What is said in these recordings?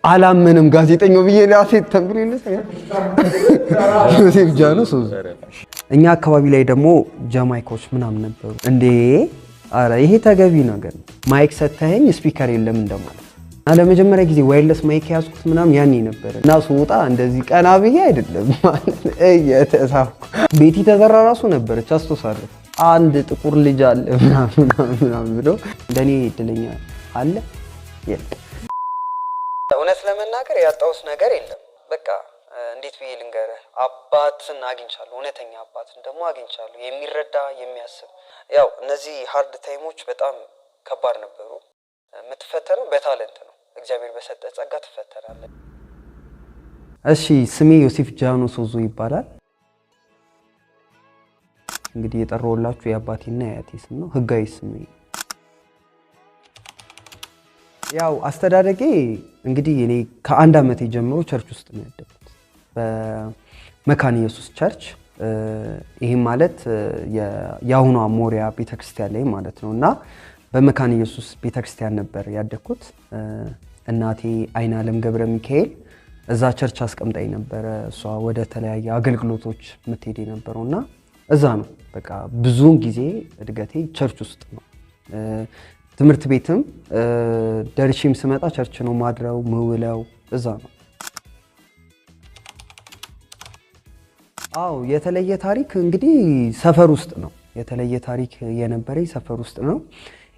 አላምንም ጋዜጠኛው ብዬ ራሴ ተምብሬልስ ዮሴፍ ጃኖ ሶዝ እኛ አካባቢ ላይ ደግሞ ጃማይካዎች ምናምን ነበሩ እንዴ አረ ይሄ ተገቢ ነገር ማይክ ሰተኸኝ ስፒከር የለም እንደማለት እና ለመጀመሪያ ጊዜ ዋይርለስ ማይክ ያዝኩት ምናምን ያኔ ነበር እና ስወጣ እንደዚህ ቀና ብዬ አይደለም ማለት እየተሳፍኩ ቤቲ ተዘራ ራሱ ነበረች አስተሳሰብ አንድ ጥቁር ልጅ አለ ምናምን ብሎ እንደኔ እድለኛ አለ እውነት ለመናገር ያጣውስ ነገር የለም በቃ እንዴት ብዬ ልንገርህ አባትን አግኝቻለሁ እውነተኛ አባትን ደግሞ አግኝቻለሁ የሚረዳ የሚያስብ ያው እነዚህ ሃርድ ታይሞች በጣም ከባድ ነበሩ የምትፈተነው በታለንት ነው እግዚአብሔር በሰጠ ጸጋ ትፈተናለህ እሺ ስሜ ዮሴፍ ጃኖ ሶዞ ይባላል እንግዲህ የጠራውላችሁ የአባቴና የአያቴ ስም ነው ህጋዊ ስሜ ያው አስተዳደጌ እንግዲህ እኔ ከአንድ አመት ጀምሮ ቸርች ውስጥ ነው ያደግኩት በመካነ ኢየሱስ ቸርች ይሄ ማለት ያሁኑ ሞሪያ ቤተክርስቲያን ላይ ማለት ነውና በመካነ ኢየሱስ ቤተክርስቲያን ነበር ያደግኩት እናቴ አይና አለም ገብረ ሚካኤል እዛ ቸርች አስቀምጣኝ ነበር እሷ ወደ ተለያየ አገልግሎቶች ምትሄድ ነበርውና እዛ ነው በቃ ብዙ ጊዜ እድገቴ ቸርች ውስጥ ነው ትምህርት ቤትም ደርሼም ስመጣ ቸርች ነው ማድረው ምውለው እዛ ነው አው የተለየ ታሪክ እንግዲህ ሰፈር ውስጥ ነው የተለየ ታሪክ የነበረኝ ሰፈር ውስጥ ነው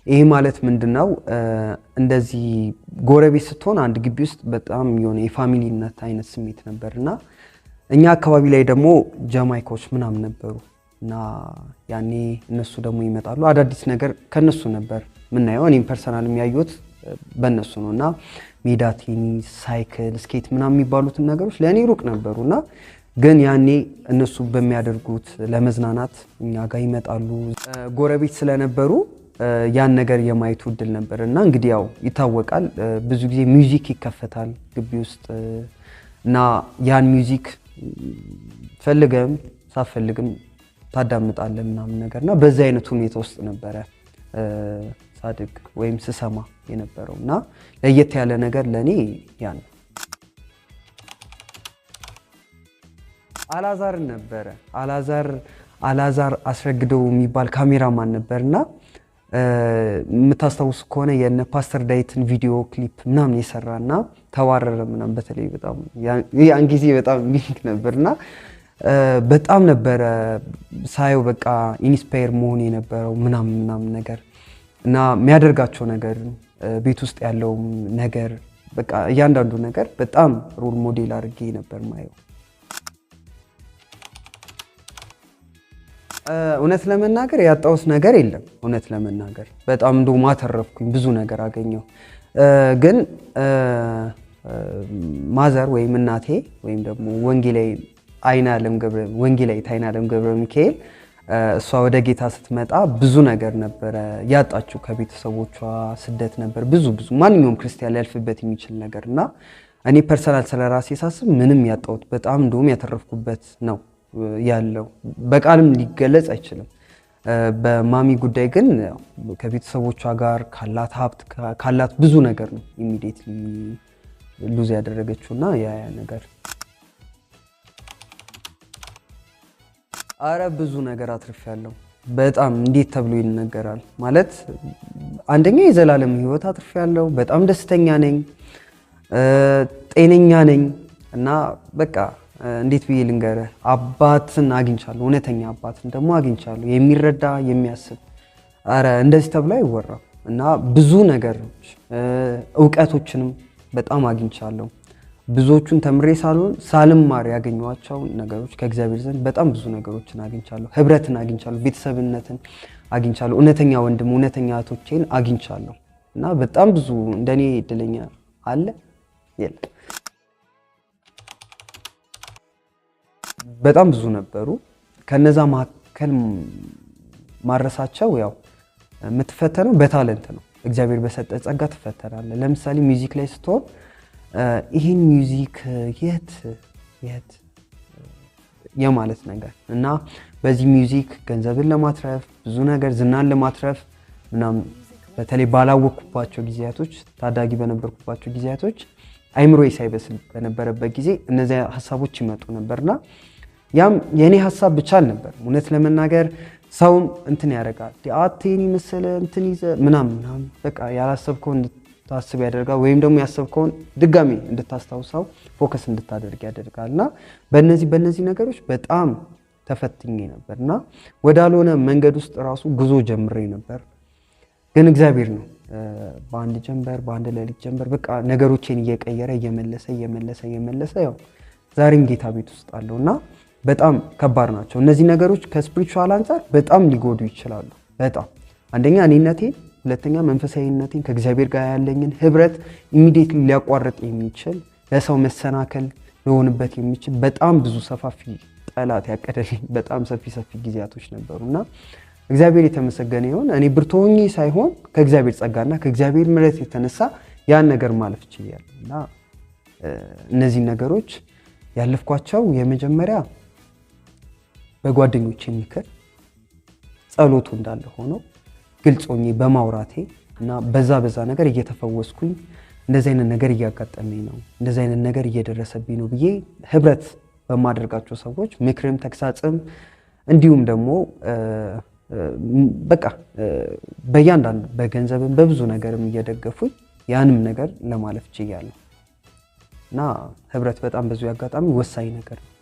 ይሄ ማለት ምንድነው እንደዚህ ጎረቤት ስትሆን አንድ ግቢ ውስጥ በጣም የሆነ የፋሚሊነት አይነት ስሜት ነበርና እኛ አካባቢ ላይ ደግሞ ጃማይካዎች ምናምን ነበሩ እና ያኔ እነሱ ደግሞ ይመጣሉ አዳዲስ ነገር ከነሱ ነበር ምናየው እኔም ፐርሰናል የሚያዩት በእነሱ ነውና ሜዳ ቴኒስ ሳይክል ስኬት ምናምን የሚባሉት ነገሮች ለኔ ሩቅ ነበሩና ግን ያኔ እነሱ በሚያደርጉት ለመዝናናት እኛ ጋር ይመጣሉ ጎረቤት ስለነበሩ ያን ነገር የማየት እድል ነበርና እንግዲህ ያው ይታወቃል ብዙ ጊዜ ሚውዚክ ይከፈታል ግቢ ውስጥ እና ያን ሚውዚክ ፈልገም ሳፈልግም ታዳምጣለህ ምናምን ነገርና በዛ አይነት ሁኔታ ውስጥ ነበረ ሳድግ ወይም ስሰማ የነበረውና ለየት ያለ ነገር ለኔ ያን አላዛር ነበረ አላዛር አስረግደው የሚባል ካሜራማን ነበርና የምታስታውሱ ከሆነ የነ ፓስተር ዳዊትን ቪዲዮ ክሊፕ ምናምን የሰራና ተዋረረ ምናምን በተለይ በጣም ያን ጊዜ በጣም ሚክ ነበርና በጣም ነበረ ሳየው በቃ ኢንስፓየር መሆን የነበረው ምናምን ነገር እና የሚያደርጋቸው ነገር ቤት ውስጥ ያለው ነገር በቃ እያንዳንዱ ነገር በጣም ሮል ሞዴል አድርጌ ነበር ማየው እውነት ለመናገር ያጣውስ ነገር የለም እውነት ለመናገር በጣም እንደው ማተረፍኩኝ ብዙ ነገር አገኘው ግን ማዘር ወይም እናቴ ወይም ደግሞ ወንጌላዊ አይና አለም ገብረ ሚካኤል እሷ ወደ ጌታ ስትመጣ ብዙ ነገር ነበር ያጣችው ከቤተሰቦቿ ስደት ነበር ብዙ ማንኛውም ክርስቲያን ሊያልፍበት የሚችል ነገርና እኔ ፐርሰናል ስለራሴ ሳስብ ምንም ያጣውት በጣም እንደውም ያተረፍኩበት ነው ያለው በቃልም ሊገለጽ አይችልም በማሚ ጉዳይ ግን ከቤተሰቦቿ ጋር ካላት ሀብት ካላት ብዙ ነገር ነው ኢሚዲየትሊ ሉዝ ያደረገችውና ያ ነገር አረ ብዙ ነገር አትርፌያለሁ በጣም እንዴት ተብሎ ይነገራል ማለት አንደኛ የዘላለም ህይወት አትርፌያለሁ በጣም ደስተኛ ነኝ ጤነኛ ነኝ እና በቃ እንዴት ብዬ ልንገርህ አባትን አግኝቻለሁ እውነተኛ አባትን ደግሞ አግኝቻለሁ የሚረዳ የሚያስብ አረ እንደዚህ ተብሎ አይወራም እና ብዙ ነገሮች ዕውቀቶችንም በጣም አግኝቻለሁ ብዙዎቹን ተምሬ ሳልማር ያገኘኋቸው ነገሮች ከእግዚአብሔር ዘንድ በጣም ብዙ ነገሮችን አግኝቻለሁ ህብረትን አግኝቻለሁ ቤተሰብነትን አግኝቻለሁ እውነተኛ ወንድም እውነተኛ እህቶቼን አግኝቻለሁ እና በጣም ብዙ እንደኔ እድለኛ አለ የለም በጣም ብዙ ነበሩ ከነዛ መካከል ማረሳቸው ያው የምትፈተነው በታለንት ነው እግዚአብሔር በሰጠ ጸጋ ትፈተናለህ ለምሳሌ ሚውዚክ ላይ ስትሆን ይሄን ሚውዚክ የት የማለት ነገር እና በዚህ ሚውዚክ ገንዘብን ለማትረፍ ብዙ ነገር ዝናን ለማትረፍ ምናምን በተለይ ባላወቅኩባቸው ጊዜያቶች ታዳጊ በነበርኩባቸው ጊዜያቶች አይምሮዬ ሳይበስል በነበረበት ጊዜ እነዚያ ሀሳቦች ይመጡ ነበርና ያም የኔ ሀሳብ ብቻ አልነበረም። እውነት ለመናገር ሰውም እንትን ያደርጋል አትይኒ መሰለ እንትን ይዘ ምናምን በቃ ያላሰብከውን እንድታስብ ያደርጋል፣ ወይም ደግሞ ያሰብከውን ድጋሚ እንድታስታውሰው ፎከስ እንድታደርግ ያደርጋልና በእነዚህ ነገሮች በጣም ተፈትኜ ነበርና ወዳልሆነ መንገድ ውስጥ ራሱ ጉዞ ጀምሬ ነበር። ግን እግዚአብሔር ነው በአንድ ጀንበር በአንድ ሌሊት ጀንበር በቃ ነገሮችን እየቀየረ እየመለሰ ያው ዛሬም ጌታ ቤት ውስጥ አለውና በጣም ከባድ ናቸው እነዚህ ነገሮች። ከስፒሪቹዋል አንፃር በጣም ሊጎዱ ይችላሉ። በጣም አንደኛ እኔነቴን፣ ሁለተኛ መንፈሳዊነቴን ከእግዚአብሔር ጋር ያለኝን ህብረት ኢሚዲየትሊ ሊያቋርጥ የሚችል ለሰው መሰናከል ሊሆንበት የሚችል በጣም ብዙ ሰፋፊ ጠላት ያቀደልኝ በጣም ሰፊ ጊዜያቶች ነበሩና እግዚአብሔር የተመሰገነ ይሁን። እኔ ብርቱ ሆኜ ሳይሆን ከእግዚአብሔር ጸጋና ከእግዚአብሔር ምሕረት የተነሳ ያን ነገር ማለፍ ችያለሁና እነዚህ ነገሮች ያለፍኳቸው የመጀመሪያ በጓደኞቼ ምክር ጸሎቱ እንዳለ ሆኖ ግልጽ ሆኜ በማውራቴ እና በዛ ነገር እየተፈወስኩኝ እንደዚህ አይነት ነገር እያጋጠመኝ ነው፣ እንደዚህ አይነት ነገር እየደረሰብኝ ነው ብዬ ህብረት በማደርጋቸው ሰዎች ምክርም ተግሳጽም እንዲሁም ደግሞ በቃ በእያንዳንዱ በገንዘብም በብዙ ነገርም እየደገፉኝ ያንም ነገር ለማለፍ ችያለሁ እና ህብረት በጣም ብዙ ያጋጣሚ ወሳኝ ነገር ነው።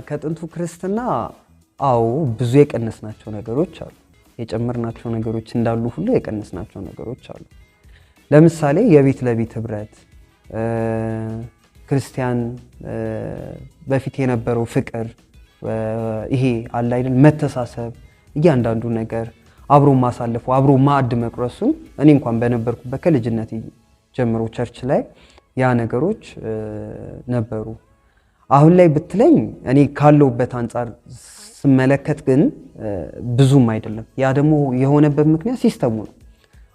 ከጥንቱ ክርስትና አዎ ብዙ የቀነስናቸው ነገሮች አሉ፣ የጨመርናቸው ነገሮች እንዳሉ ሁሉ የቀነስናቸው ነገሮች አሉ። ለምሳሌ የቤት ለቤት ህብረት ክርስቲያን በፊት የነበረው ፍቅር ይሄ አለ አይደል መተሳሰብ፣ እያንዳንዱ ነገር አብሮ ማሳለፉ አብሮ ማዕድ መቅረሱን እኔ እንኳን በነበርኩበት ከልጅነት ጀምሮ ቸርች ላይ ያ ነገሮች ነበሩ። አሁን ላይ ብትለኝ እኔ ካለውበት አንፃር ስመለከት ግን ብዙም አይደለም። ያ ደግሞ የሆነበት ምክንያት ሲስተሙ ነው።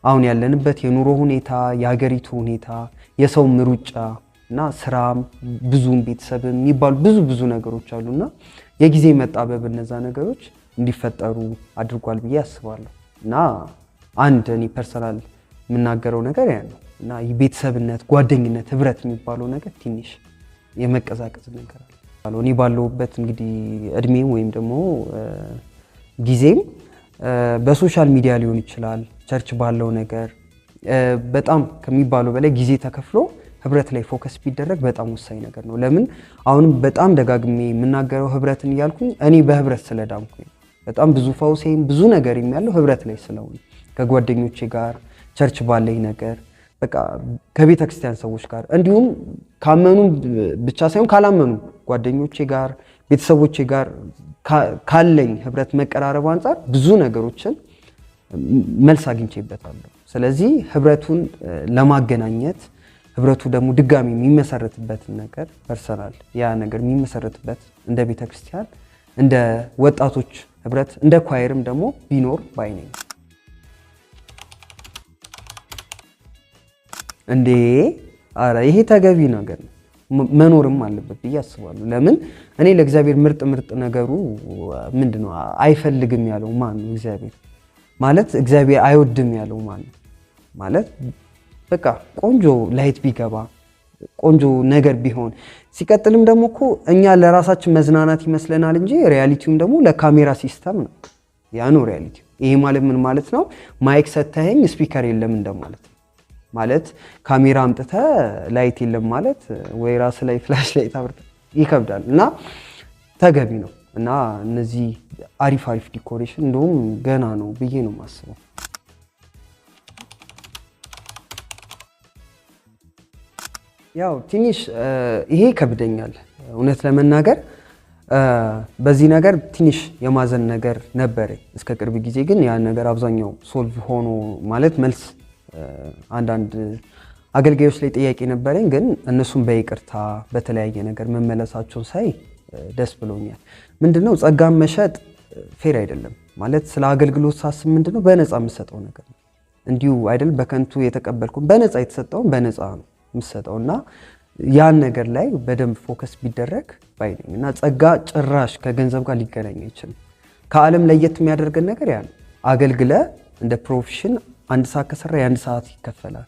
አሁን ያለንበት የኑሮ ሁኔታ፣ የሀገሪቱ ሁኔታ፣ የሰው ምሩጫ እና ስራም ብዙም ቤተሰብም የሚባሉ ብዙ ነገሮች አሉና የጊዜ መጣበብ እነዛ ነገሮች እንዲፈጠሩ አድርጓል ብዬ አስባለሁ። እና አንድ እኔ ፐርሰናል የምናገረው ነገር ያ ነው እና የቤተሰብነት ጓደኝነት ህብረት የሚባለው ነገር ትንሽ የመቀዛቀዝ ነገር አለ። እኔ ባለውበት እንግዲህ እድሜም ወይም ደግሞ ጊዜም በሶሻል ሚዲያ ሊሆን ይችላል ቸርች ባለው ነገር በጣም ከሚባለው በላይ ጊዜ ተከፍሎ ህብረት ላይ ፎከስ ቢደረግ በጣም ወሳኝ ነገር ነው። ለምን አሁንም በጣም ደጋግሜ የምናገረው ህብረትን እያልኩኝ እኔ በህብረት ስለዳንኩኝ በጣም ብዙ ፈውሴም ብዙ ነገር የሚያለው ህብረት ላይ ስለሆነ ከጓደኞቼ ጋር ቸርች ባለኝ ነገር በቃ ከቤተ ክርስቲያን ሰዎች ጋር እንዲሁም ካመኑ ብቻ ሳይሆን ካላመኑ ጓደኞቼ ጋር ቤተሰቦቼ ጋር ካለኝ ህብረት መቀራረብ አንፃር ብዙ ነገሮችን መልስ አግኝቼበታለሁ። ስለዚህ ህብረቱን ለማገናኘት ህብረቱ ደግሞ ድጋሚ የሚመሰረትበትን ነገር ፐርሰናል ያ ነገር የሚመሰረትበት እንደ ቤተ ክርስቲያን እንደ ወጣቶች ህብረት እንደ ኳየርም ደግሞ ቢኖር ባይ ነኝ። እንዴ አረ ይሄ ተገቢ ነገር ነው፣ መኖርም አለበት ብዬ አስባለሁ። ለምን እኔ ለእግዚአብሔር ምርጥ ነገሩ ምንድነው አይፈልግም ያለው ማን ነው? እግዚአብሔር ማለት እግዚአብሔር አይወድም ያለው ማን ነው? ማለት በቃ ቆንጆ ላይት ቢገባ ቆንጆ ነገር ቢሆን ሲቀጥልም ደግሞ እኮ እኛ ለራሳችን መዝናናት ይመስለናል እንጂ ሪያሊቲውም ደግሞ ለካሜራ ሲስተም ነው። ያ ነው ሪያሊቲው። ይሄ ማለት ምን ማለት ነው? ማይክ ሰተኸኝ ስፒከር የለም እንደማለት ነው። ማለት ካሜራ አምጥተ ላይት የለም ማለት ወይ ራስ ላይ ፍላሽ ላይት አብርተ ይከብዳል እና ተገቢ ነው እና እነዚህ አሪፍ ዲኮሬሽን እንደውም ገና ነው ብዬ ነው የማስበው። ያው ትንሽ ይሄ ከብደኛል እውነት ለመናገር በዚህ ነገር ትንሽ የማዘን ነገር ነበር እስከ ቅርብ ጊዜ። ግን ያን ነገር አብዛኛው ሶልቭ ሆኖ ማለት መልስ አንዳንድ አገልጋዮች ላይ ጥያቄ ነበረኝ፣ ግን እነሱም በይቅርታ በተለያየ ነገር መመለሳቸውን ሳይ ደስ ብሎኛል። ምንድነው ጸጋን መሸጥ ፌር አይደለም ማለት ስለ አገልግሎት ሳስብ ምንድነው በነፃ የምሰጠው ነገር ነው። እንዲሁ አይደል በከንቱ የተቀበልኩት በነፃ የተሰጠውን በነፃ ነው የምሰጠውና ያን ነገር ላይ በደንብ ፎከስ ቢደረግ ባይ ነኝ እና ጸጋ ጭራሽ ከገንዘብ ጋር ሊገናኝ አይችልም። ከዓለም ለየት የሚያደርገን ነገር ያ ነው። አገልግለ እንደ ፕሮፌሽን አንድ ሰዓት ከሰራ የአንድ ሰዓት ይከፈላል።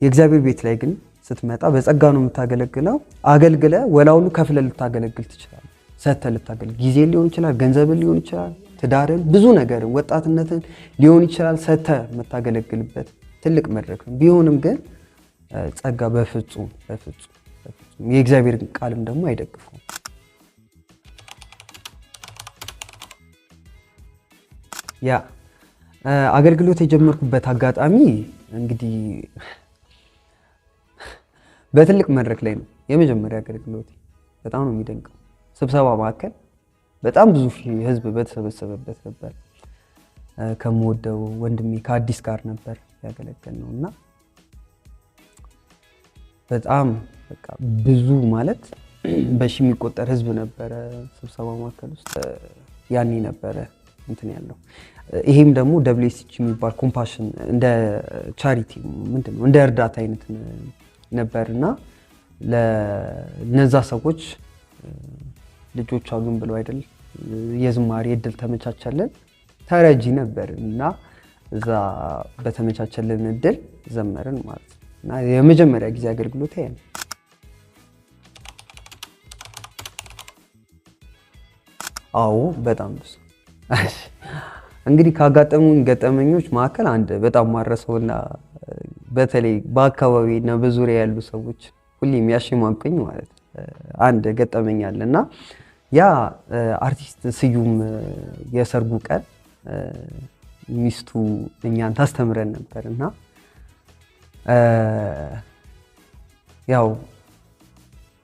የእግዚአብሔር ቤት ላይ ግን ስትመጣ በጸጋ ነው የምታገለግለው። አገልግለ ወላውኑ ከፍለ ልታገለግል ትችላለህ። ሰጥተህ ልታገለግል ጊዜ ሊሆን ይችላል፣ ገንዘብን ሊሆን ይችላል፣ ትዳርን፣ ብዙ ነገርን፣ ወጣትነትን ሊሆን ይችላል። ሰጥተህ የምታገለግልበት ትልቅ መድረክ ነው። ቢሆንም ግን ጸጋ በፍጹም የእግዚአብሔር ቃልም ደግሞ አይደግፈውም። ያ አገልግሎት የጀመርኩበት አጋጣሚ እንግዲህ በትልቅ መድረክ ላይ ነው። የመጀመሪያ አገልግሎት በጣም ነው የሚደንቀው። ስብሰባ ማዕከል በጣም ብዙ ህዝብ በተሰበሰበበት ነበር። ከምወደው ወንድሜ ከአዲስ ጋር ነበር ያገለገልነው እና በጣም በቃ ብዙ ማለት በሺ የሚቆጠር ህዝብ ነበረ ስብሰባ ማዕከል ውስጥ ያኔ ነበረ እንትን ያለው። ይሄም ደግሞ WSG የሚባል ኮምፓሽን እንደ ቻሪቲ ምንድነው እንደ እርዳታ አይነት ነበርና ለነዛ ሰዎች ልጆች አሉን ብለው አይደል የዝማሬ እድል ተመቻቸልን፣ ተረጂ ነበር እና እዛ በተመቻቸልን እድል ዘመርን ማለት ነው። እና የመጀመሪያ ጊዜ አገልግሎት ያለ አዎ በጣም ብዙ እንግዲህ ካጋጠሙኝ ገጠመኞች መካከል አንድ በጣም ማረሰውና በተለይ በአካባቢ እና በዙሪያ ያሉ ሰዎች ሁሌ የሚያሸማቀኝ ማለት አንድ ገጠመኝ አለና ያ አርቲስት ስዩም የሰርጉ ቀን ሚስቱ እኛን ታስተምረን ነበርና ያው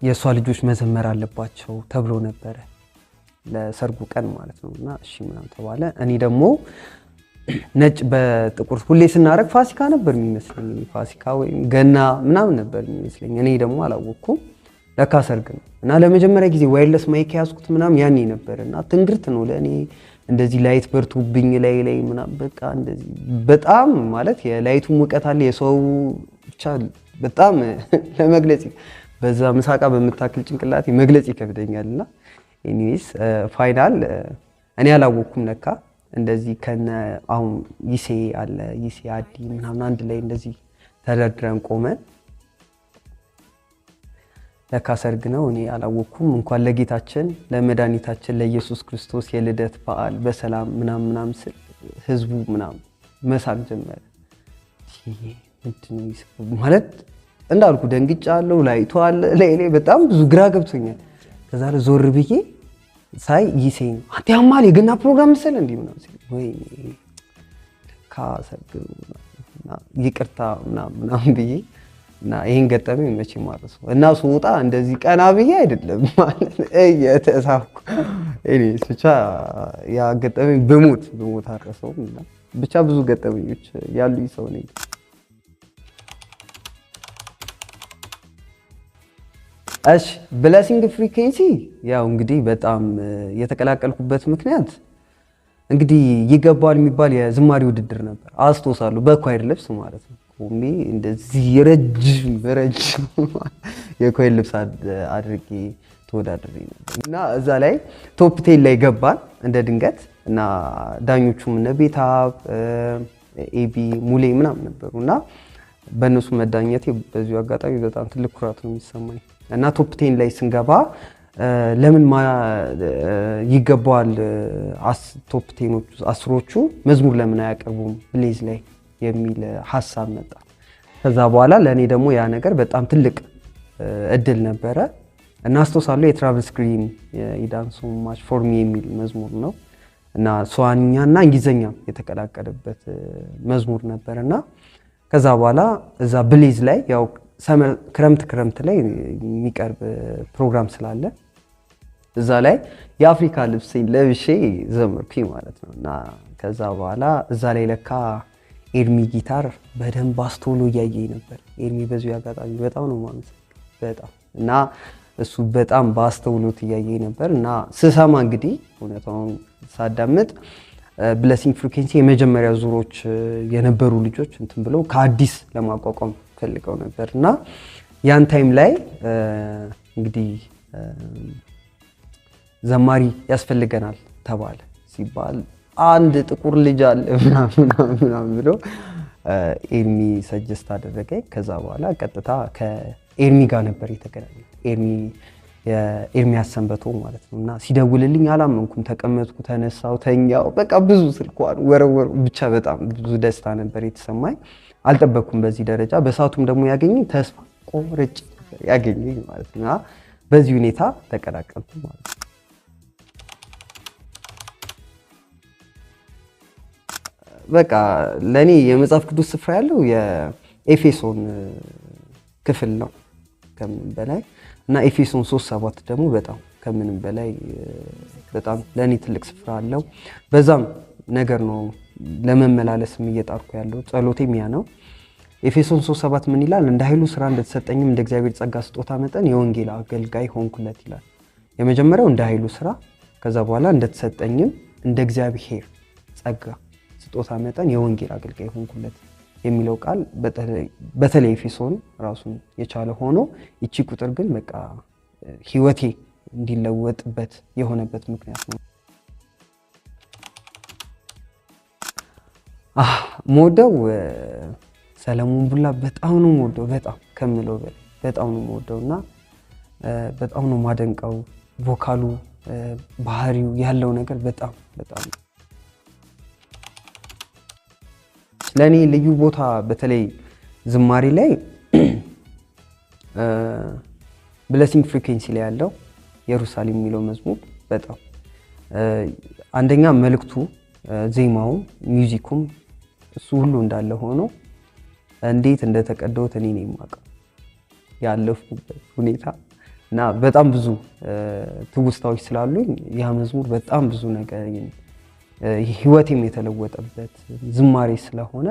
የሷ ልጆች መዘመር አለባቸው ተብሎ ነበረ ለሰርጉ ቀን ማለት ነውና እሺ ምናምን ተባለ። እኔ ደግሞ ነጭ በጥቁር ሁሌ ስናረግ ፋሲካ ነበር የሚመስለኝ፣ ፋሲካ ወይም ገና ምናምን ነበር የሚመስለኝ። እኔ ደግሞ አላወኩም ለካ ሰርግ ነው እና ለመጀመሪያ ጊዜ ዋይርለስ ማይክ ያዝኩት ምናምን ያኔ ነበርና ትንግርት ነው ለኔ። እንደዚህ ላይት በርቱብኝ ላይ ምናምን በቃ እንደዚህ በጣም ማለት የላይቱ ሙቀት አለ የሰው ብቻ በጣም ለመግለጽ በዛ ምሳቃ በመታከል ጭንቅላቴ መግለጽ ይከብደኛልና ኤኒዌይስ ፋይናል እኔ አላወኩም ለካ እንደዚህ ከነ አሁን ይሴ አለ ይሴ አዲ ምናምን አንድ ላይ እንደዚህ ተደርድረን ቆመን ለካ ሰርግ ነው። እኔ አላወኩም። እንኳን ለጌታችን ለመድኃኒታችን ለኢየሱስ ክርስቶስ የልደት በዓል በሰላም ምናምን ስል ህዝቡ ምናምን መሳቅ ጀመረ። ማለት እንዳልኩ ደንግጫለሁ። ላይቱ አለ ላይ በጣም ብዙ ግራ ገብቶኛል። ከዛ ዞር ብዬ ሳይ ይሴ ነው አንተ ያማል የገና ፕሮግራም መሰለ እንዴ ምናምን ሲል ወይ ካሰርግ ይቅርታ ምናምን ብዬ እና ይሄን ገጠመኝ መቼ ማለት ነው እና ስወጣ እንደዚህ ቀና ብዬ አይደለም ማለት እየተሳፍኩ እኔ ብቻ ያ ገጠመኝ በሞት አረሰውም እና ብቻ ብዙ ገጠመኞች ያሉኝ ሰው ነኝ። እሺ ብሌሲንግ ፍሪኩዌንሲ ያው እንግዲህ በጣም የተቀላቀልኩበት ምክንያት እንግዲህ ይገባል የሚባል የዝማሬ ውድድር ነበር አስታውሳለሁ። በኳይር ልብስ ማለት ነው ቆሜ እንደዚህ ረጅም የኳይር ልብስ አድርጌ ተወዳድሬ ነበር እና እዛ ላይ ቶፕ 10 ላይ ገባን እንደ ድንገት እና ዳኞቹም እነ ቤታብ ኤቢ ሙሌ ምናምን ነበሩና በእነሱ መዳኘቴ በዚሁ አጋጣሚ በጣም ትልቅ ኩራት ነው የሚሰማኝ። እና ቶፕ 10 ላይ ስንገባ ለምን ይገባዋል ቶፕ 10ዎቹ አስሮቹ መዝሙር ለምን አያቀርቡም ብሌዝ ላይ የሚል ሐሳብ መጣ። ከዛ በኋላ ለኔ ደግሞ ያ ነገር በጣም ትልቅ እድል ነበረ እና አስተውሳለሁ የትራቭል ስክሪን የዳንስ ማች ፎር ሚ የሚል መዝሙር ነው እና ሷንኛና እንግሊዘኛ የተቀላቀለበት መዝሙር ነበርና ከዛ በኋላ እዛ ብሌዝ ላይ ያው ክረምት ላይ የሚቀርብ ፕሮግራም ስላለ እዛ ላይ የአፍሪካ ልብስን ለብሼ ዘመርኩኝ ማለት ነው እና ከዛ በኋላ እዛ ላይ ለካ ኤርሚ ጊታር በደንብ አስተውሎ እያየኝ ነበር። ኤርሚ በዚሁ አጋጣሚ በጣም ነው ማለት በጣም እና እሱ በጣም በአስተውሎት እያየኝ ነበር እና ስሰማ እንግዲህ እውነታውን ሳዳምጥ ብሌሲንግ ፍሪኩዌንሲ የመጀመሪያ ዙሮች የነበሩ ልጆች እንትን ብለው ከአዲስ ለማቋቋም ፈልገው ነበርና ያን ታይም ላይ እንግዲህ ዘማሪ ያስፈልገናል ተባለ ሲባል አንድ ጥቁር ልጅ አለ ምናምን ብሎ ኤርሚ ሰጀስት አደረገኝ። ከዛ በኋላ ቀጥታ ከኤርሚ ጋር ነበር የተገናኘው። ኤርሚያስ ሰንበቶ ማለት ነው። እና ሲደውልልኝ አላመንኩም። ተቀመጥኩ፣ ተነሳው፣ ተኛው። በቃ ብዙ ስልኳን ወረወሩ። ብቻ በጣም ብዙ ደስታ ነበር የተሰማኝ። አልጠበቅኩም በዚህ ደረጃ። በሰዓቱም ደግሞ ያገኘኝ ተስፋ ቆርጬ ያገኘኝ ማለት ነው። በዚህ ሁኔታ ተቀላቀልኩ ማለት ነው። በቃ ለኔ የመጽሐፍ ቅዱስ ስፍራ ያለው የኤፌሶን ክፍል ነው ከምንም በላይ እና ኤፌሶን 3:7 ደግሞ በጣም ከምንም በላይ በጣም ለኔ ትልቅ ስፍራ አለው። በዛም ነገር ነው ለመመላለስም እየጣርኩ ያለው። ጸሎቴም ያ ነው። ኤፌሶን 3:7 ምን ይላል? እንደ ኃይሉ ስራ እንደተሰጠኝም እንደ እግዚአብሔር ጸጋ ስጦታ መጠን የወንጌል አገልጋይ ሆንኩለት ይላል። የመጀመሪያው እንደ ኃይሉ ስራ፣ ከዛ በኋላ እንደተሰጠኝም እንደ እግዚአብሔር ጸጋ ስጦታ መጠን የወንጌል አገልጋይ ሆንኩለት የሚለው ቃል በተለይ ኤፌሶን ራሱን የቻለ ሆኖ እቺ ቁጥር ግን በቃ ህይወቴ እንዲለወጥበት የሆነበት ምክንያት ነው። ሞደው ሰለሞን ቡላ በጣም ነው ሞደው፣ በጣም ከምለው በላይ በጣም ነው ሞደውና በጣም ነው ማደንቀው። ቮካሉ ባህሪው ያለው ነገር በጣም ለኔ ልዩ ቦታ በተለይ ዝማሬ ላይ ብለሲንግ ፍሪኩዌንሲ ላይ ያለው ኢየሩሳሌም የሚለው መዝሙር በጣም አንደኛ መልእክቱ፣ ዜማው፣ ሚውዚኩም እሱ ሁሉ እንዳለ ሆኖ እንዴት እንደተቀደውት እኔ ነኝ የማውቀው ያለፉበት ሁኔታ እና በጣም ብዙ ትውስታዎች ስላሉኝ ያ መዝሙር በጣም ብዙ ነገር ህይወቴም የተለወጠበት ዝማሬ ስለሆነ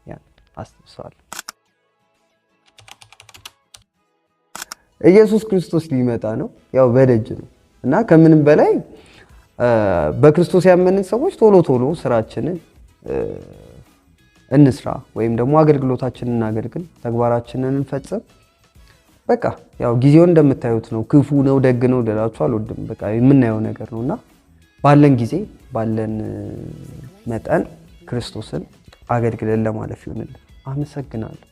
ያን አስተሳሰብ ኢየሱስ ክርስቶስ ሊመጣ ነው፣ ያው በደጅ ነው እና ከምንም በላይ በክርስቶስ ያመንን ሰዎች ቶሎ ስራችንን እንስራ ወይም ደግሞ አገልግሎታችንን እናገልግል፣ ተግባራችንን እንፈጽም። በቃ ያው ጊዜው እንደምታዩት ነው። ክፉ ነው ደግ ነው ልላችሁ አልወድም። በቃ የምናየው ነገር ነውና ባለን ጊዜ ባለን መጠን ክርስቶስን አገልግለን ለማለፍ ይሁንልን። አመሰግናለሁ።